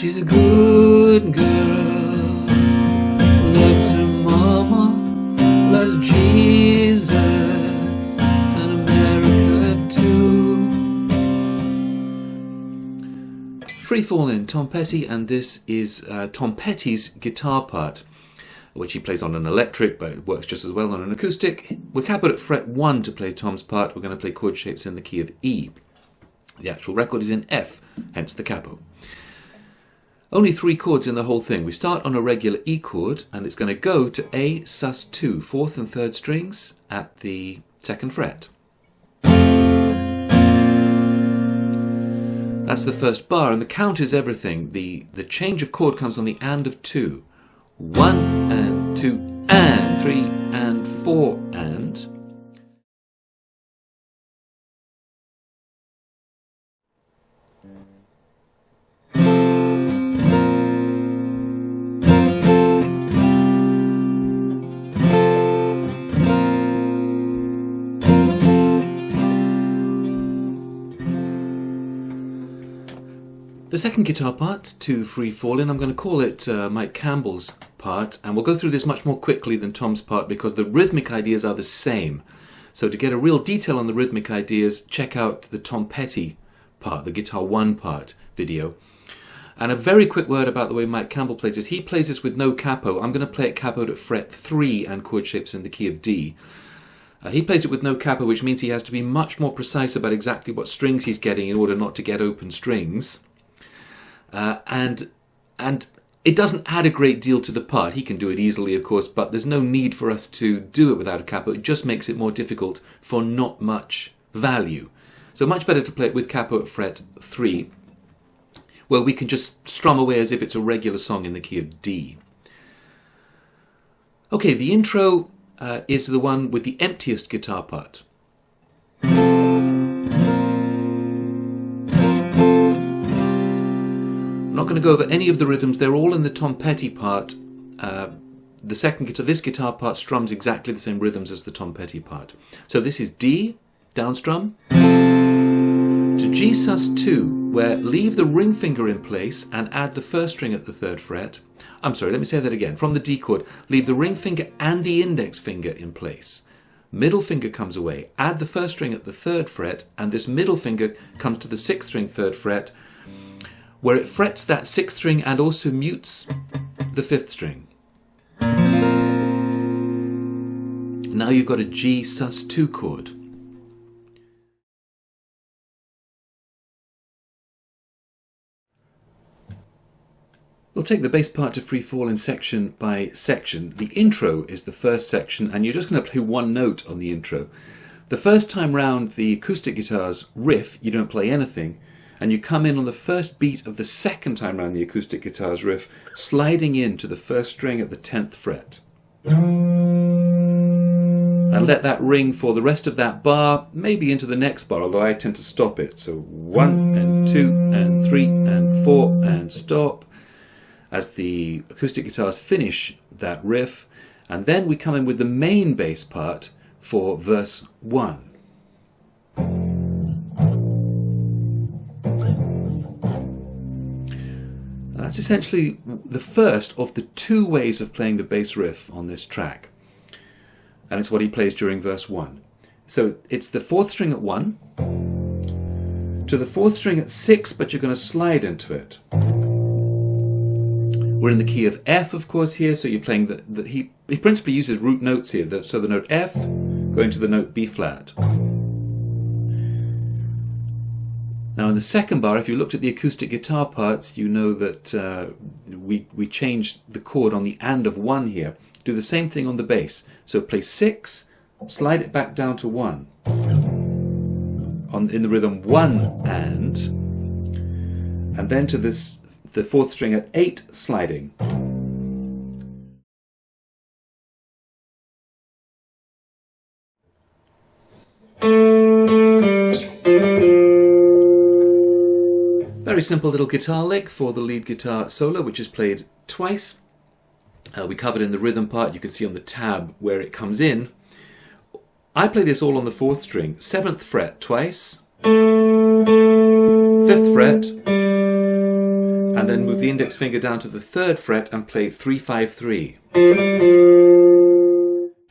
She's a good girl, loves her mama, loves Jesus and America too. Free Fallin, Tom Petty, and this is Tom Petty's guitar part, which he plays on an electric, but it works just as well on an acoustic. We're capoed at fret 1 to play Tom's part. We're going to play chord shapes in the key of E. The actual record is in F, hence the capo. Only 3 chords in the whole thing. We start on a regular E chord, and it's going to go to A sus2, 4th and 3rd strings at the 2nd fret. That's the first bar, and the count is everything. The change of chord comes on the and of 2. 1 and 2 and 3 and 4 and. The second guitar part to Free Fallin', I'm going to call it Mike Campbell's part, and we'll go through this much more quickly than Tom's part because the rhythmic ideas are the same. So to get a real detail on the rhythmic ideas, check out the Tom Petty part, the Guitar 1 part video. And a very quick word about the way Mike Campbell plays this. He plays this with no capo. I'm going to play it capoed at fret 3 and chord shapes in the key of D. He plays it with no capo, which means he has to be much more precise about exactly what strings he's getting in order not to get open strings. And it doesn't add a great deal to the part. He can do it easily, of course, but there's no need for us to do it without a capo. It just makes it more difficult for not much value. So much better to play it with capo at fret 3, where we can just strum away as if it's a regular song in the key of D. Okay, the intro is the one with the emptiest guitar part. I'm not going to go over any of the rhythms. They're all in the Tom Petty part. The second guitar, this guitar part strums exactly the same rhythms as the Tom Petty part. So this is D, down strum, to G sus2, where leave the ring finger in place and add the first string at the 3rd fret. I'm sorry, let me say that again. From the D chord, leave the ring finger and the index finger in place. Middle finger comes away, add the first string at the 3rd fret, and this middle finger comes to the 6th string, 3rd fret, where it frets that 6th string and also mutes the 5th string. Now you've got a G sus2 chord. We'll take the bass part to Free Fallin' section by section. The intro is the first section, and you're just going to play one note on the intro. The first time round, the acoustic guitar's riff, you don't play anything, and you come in on the first beat of the second time round the acoustic guitar's riff, sliding into the first string at the 10th fret. And let that ring for the rest of that bar, maybe into the next bar, although I tend to stop it. So 1 and 2 and 3 and 4 and stop, as the acoustic guitars finish that riff, and then we come in with the main bass part for verse 1. That's essentially the first of the 2 ways of playing the bass riff on this track. And it's what he plays during verse 1. So it's the 4th string at 1, to the 4th string at 6, but you're going to slide into it. We're in the key of F, of course, here, so you're playing he principally uses root notes here, so the note F going to the note B flat. Now in the second bar, if you looked at the acoustic guitar parts, you know that we changed the chord on the and of 1 here. Do the same thing on the bass. So play 6, slide it back down to 1. In the rhythm 1 and then to the 4th string at 8, sliding. Very simple little guitar lick for the lead guitar solo, which is played twice. We covered in the rhythm part. You can see on the tab where it comes in. I play this all on the 4th string, 7th fret twice, 5th fret, and then move the index finger down to the 3rd fret and play 3-5-3.